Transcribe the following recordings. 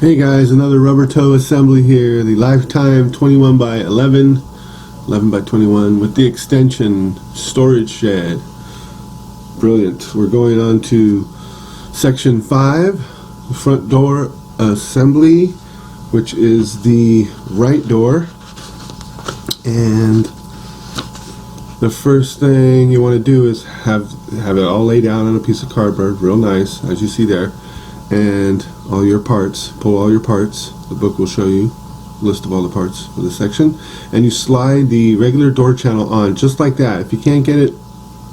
Hey guys, another rubber toe assembly here, the Lifetime 21 by 11, 11 by 21 with the extension storage shed. Brilliant. We're going on to section 5, the front door assembly, which is the right door. And the first thing you want to do is have it all laid out on a piece of cardboard, real nice, as you see there. And all your parts, pull all your parts. The book will show you a list of all the parts for the section. And you slide the regular door channel on just like that. If you can't get it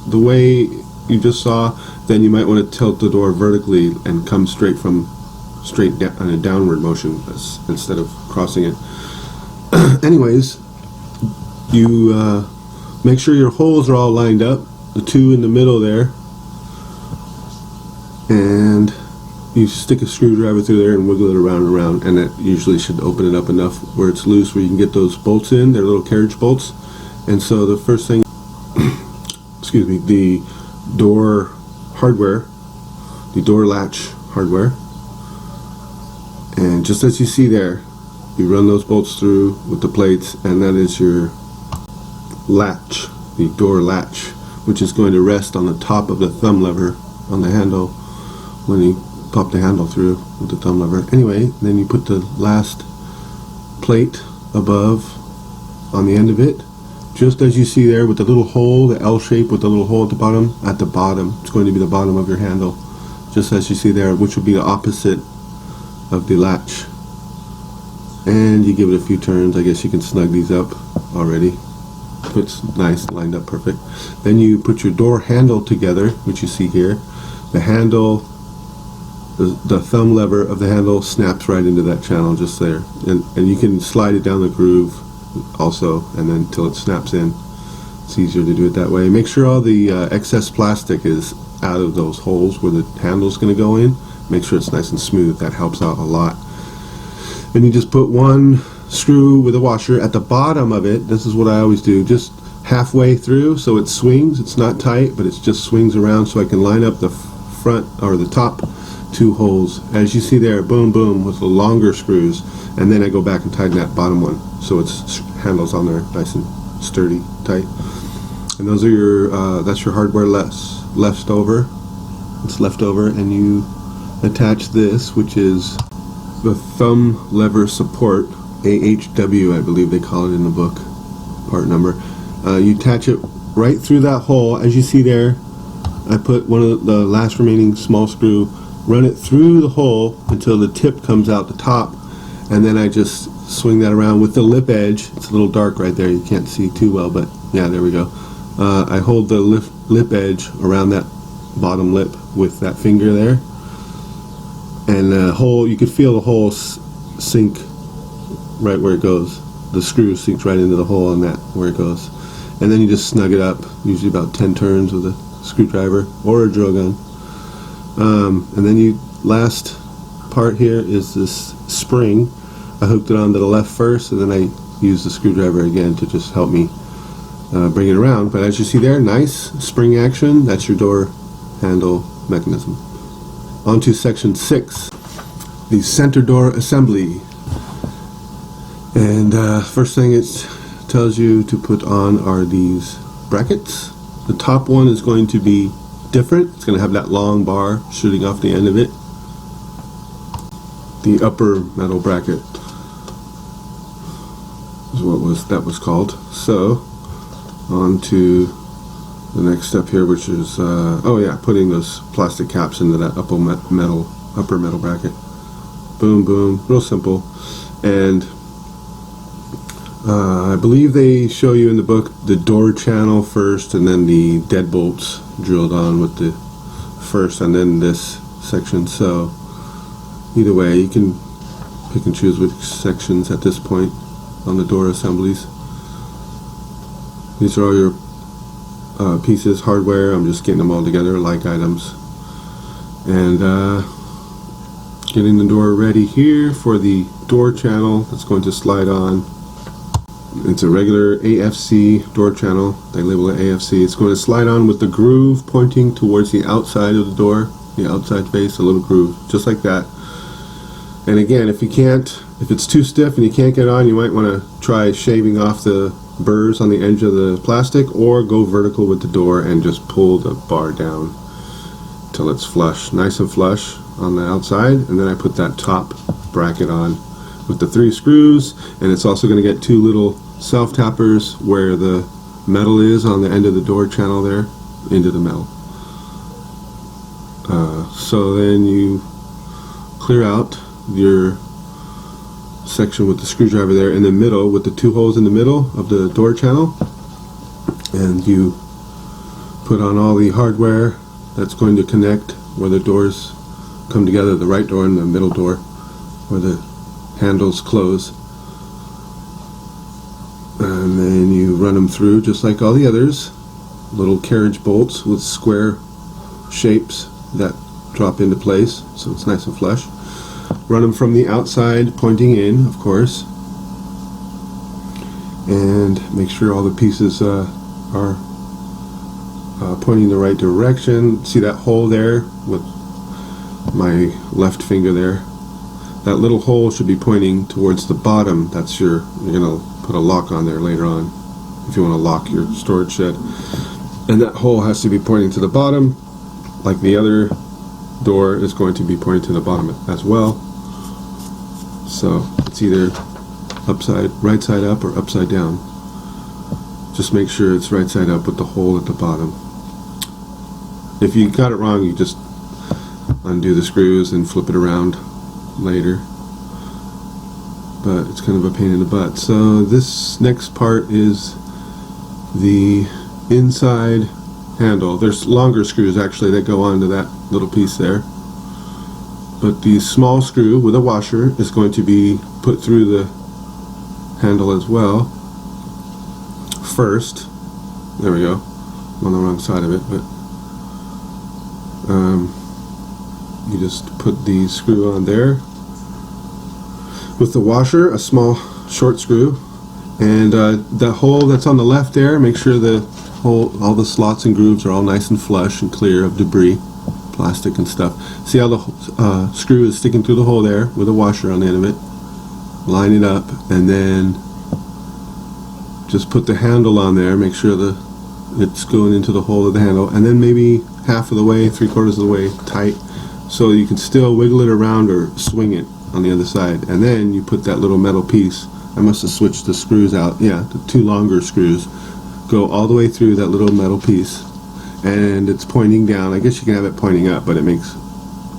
the way you just saw, then you might want to tilt the door vertically and come straight down in a downward motion instead of crossing it. Anyways, you make sure your holes are all lined up, the two in the middle there, and you stick a screwdriver through there and wiggle it around and around, and that usually should open it up enough where it's loose where you can get those bolts in. They're little carriage bolts. And so the first thing excuse me, the door hardware, the door latch hardware, and just as you see there, you run those bolts through with the plates, and that is your latch, the door latch, which is going to rest on the top of the thumb lever on the handle when you pop the handle through with the thumb lever. Anyway, then you put the last plate above on the end of it, just as you see there with the little hole, the L shape with the little hole at the bottom. At the bottom, it's going to be the bottom of your handle, just as you see there, which will be the opposite of the latch. And you give it a few turns. I guess you can snug these up already. It's nice, lined up perfect. Then you put your door handle together, which you see here. The handle, the thumb lever of the handle snaps right into that channel just there, and you can slide it down the groove also, and then till it snaps in. It's easier to do it that way. Make sure all the excess plastic is out of those holes where the handle's going to go in. Make sure it's nice and smooth. That helps out a lot. And you just put one screw with a washer at the bottom of it. This is what I always do, just halfway through, so it swings. It's not tight, but it just swings around, so I can line up the front or the top two holes, as you see there, boom boom, with the longer screws, and then I go back and tighten that bottom one so its handles on there nice and sturdy, tight. And those are your that's your hardware left over. It's left over, and you attach this, which is the thumb lever support, AHW I believe they call it in the book, part number. You attach it right through that hole, as you see there. I put one of the last remaining small screw, run it through the hole until the tip comes out the top, and then I just swing that around with the lip edge. It's a little dark right there, you can't see too well, but yeah, there we go. I hold the lip edge around that bottom lip with that finger there, and the hole, you can feel the hole sink right where it goes. The screw sinks right into the hole on that where it goes, and then you just snug it up, usually about 10 turns with a screwdriver or a drill gun. And then you, last part here is this spring. I hooked it onto the left first, and then I used the screwdriver again to just help me bring it around. But as you see there, nice spring action. That's your door handle mechanism. On to section 6, the center door assembly. And first thing it tells you to put on are these brackets. The top one is going to be different. It's going to have that long bar shooting off the end of it. The upper metal bracket is what that was called. So on to the next step here, which is putting those plastic caps into that upper metal bracket. Boom boom, real simple. And I believe they show you in the book the door channel first, and then the deadbolts drilled on with the first, and then this section. So either way, you can pick and choose which sections at this point on the door assemblies. These are all your pieces, hardware. I'm just getting them all together like items, and getting the door ready here for the door channel that's going to slide on. It's a regular AFC door channel. They label it AFC. It's going to slide on with the groove pointing towards the outside of the door, the outside face, a little groove, just like that. And again, if it's too stiff and you can't get it on, you might want to try shaving off the burrs on the edge of the plastic, or go vertical with the door and just pull the bar down till it's flush, nice and flush on the outside. And then I put that top bracket on with the 3 screws, and it's also going to get 2 little self-tappers where the metal is on the end of the door channel there, into the metal. So then you clear out your section with the screwdriver there in the middle, with the 2 holes in the middle of the door channel, and you put on all the hardware that's going to connect where the doors come together, the right door and the middle door where the handles close, and then you run them through just like all the others, little carriage bolts with square shapes that drop into place so it's nice and flush. Run them from the outside pointing in, of course, and make sure all the pieces are pointing the right direction. See that hole there with my left finger there? That little hole should be pointing towards the bottom. That's you're gonna put a lock on there later on if you want to lock your storage shed. And that hole has to be pointing to the bottom, like the other door is going to be pointing to the bottom as well. So it's either right side up or upside down. Just make sure it's right side up with the hole at the bottom. If you got it wrong, you just undo the screws and flip it around later. But it's kind of a pain in the butt. So this next part is the inside handle. There's longer screws actually that go onto that little piece there, but the small screw with a washer is going to be put through the handle as well first. There we go. I'm on the wrong side of it, but you just put the screw on there with the washer, a small short screw, and the hole that's on the left there, make sure all the slots and grooves are all nice and flush and clear of debris, plastic and stuff. See how the screw is sticking through the hole there with a washer on the end of it? Line it up, and then just put the handle on there. Make sure it's going into the hole of the handle, and then maybe half of the way, 3/4 of the way tight, so you can still wiggle it around or swing it on the other side. And then you put that little metal piece. I must have switched the screws out. Yeah, the 2 longer screws go all the way through that little metal piece, and it's pointing down. I guess you can have it pointing up, but it makes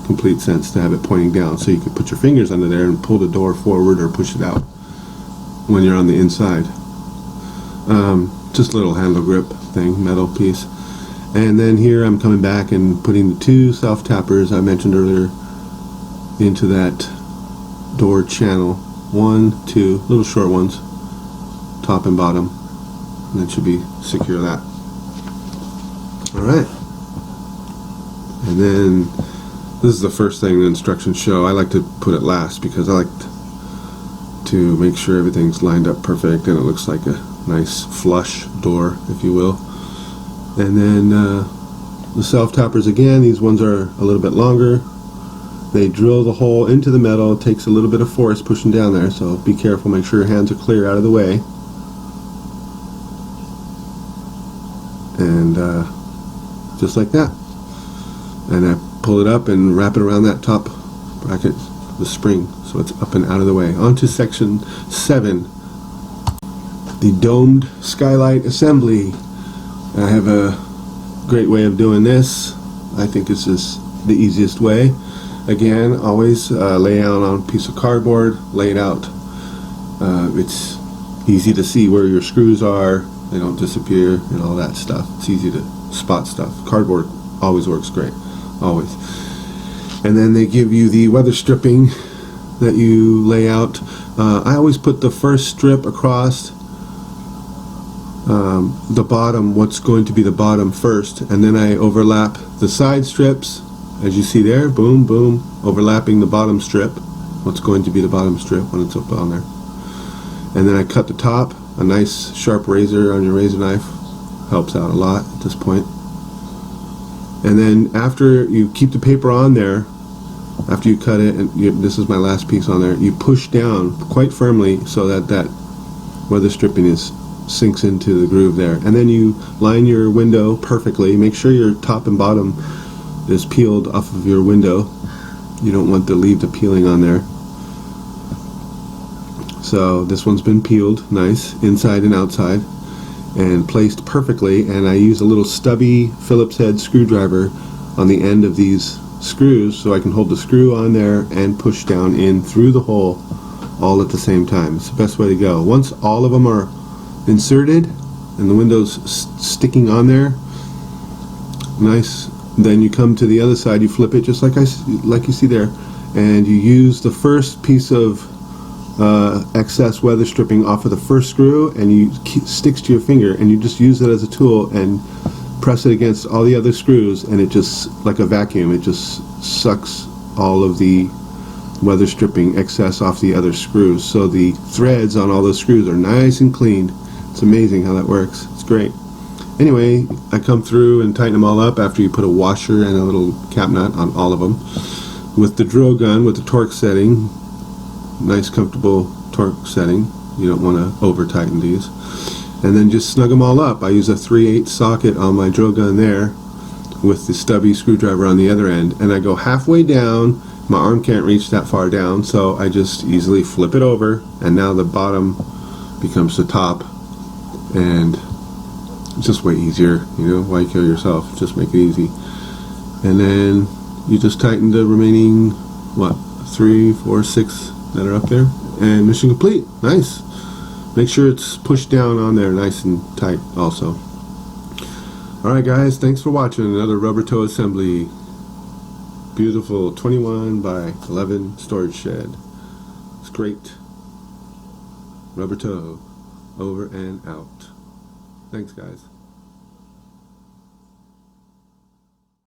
complete sense to have it pointing down, so you can put your fingers under there and pull the door forward or push it out when you're on the inside. Just a little handle grip thing, metal piece. And then here I'm coming back and putting the 2 self-tappers I mentioned earlier into that door channel. 1, 2 little short ones, top and bottom. And that should be secure that. Alright. And then this is the first thing the instructions show. I like to put it last because I like to make sure everything's lined up perfect and it looks like a nice flush door, if you will. And then the self-tappers again, these ones are a little bit longer. They drill the hole into the metal. It takes a little bit of force pushing down there, so be careful, make sure your hands are clear out of the way. And just like that. And I pull it up and wrap it around that top bracket, the spring, so it's up and out of the way. On to section 7, the domed skylight assembly. I have a great way of doing this. I think this is the easiest way. Again, always lay out on a piece of cardboard, lay it out. It's easy to see where your screws are. They don't disappear and all that stuff. It's easy to spot stuff. Cardboard always works great, always. And then they give you the weather stripping that you lay out. I always put the first strip across the bottom, what's going to be the bottom first, and then I overlap the side strips, as you see there, boom, boom, overlapping the bottom strip, what's going to be the bottom strip when it's up on there. And then I cut the top. A nice sharp razor on your razor knife helps out a lot at this point. And then after you keep the paper on there, after you cut it, and this is my last piece on there, you push down quite firmly so that that weather stripping sinks into the groove there. And then you line your window perfectly. Make sure your top and bottom is peeled off of your window. You don't want to leave the peeling on there. So this one's been peeled nice inside and outside and placed perfectly, and I use a little stubby Phillips head screwdriver on the end of these screws so I can hold the screw on there and push down in through the hole all at the same time. It's the best way to go. Once all of them are inserted and the window's sticking on there nice, then you come to the other side, you flip it just like you see there, and you use the first piece of excess weather stripping off of the first screw, and you sticks to your finger, and you just use it as a tool and press it against all the other screws, and it just, like a vacuum, it just sucks all of the weather stripping excess off the other screws. So the threads on all those screws are nice and cleaned. It's amazing how that works. It's great. Anyway, I come through and tighten them all up after you put a washer and a little cap nut on all of them with the drill gun with the torque setting. Nice comfortable torque setting. You don't want to over tighten these. And then just snug them all up. I use a 3/8 socket on my drill gun there with the stubby screwdriver on the other end, and I go halfway down. My arm can't reach that far down, so I just easily flip it over, and now the bottom becomes the top, and it's just way easier. You know, why kill yourself? Just make it easy. And then you just tighten the remaining 3, 4, 6 that are up there, and mission complete. Nice. Make sure it's pushed down on there nice and tight also. Alright guys, thanks for watching another rubber toe assembly. Beautiful 21 by 11 storage shed. It's great. Rubber toe. Over and out. Thanks guys.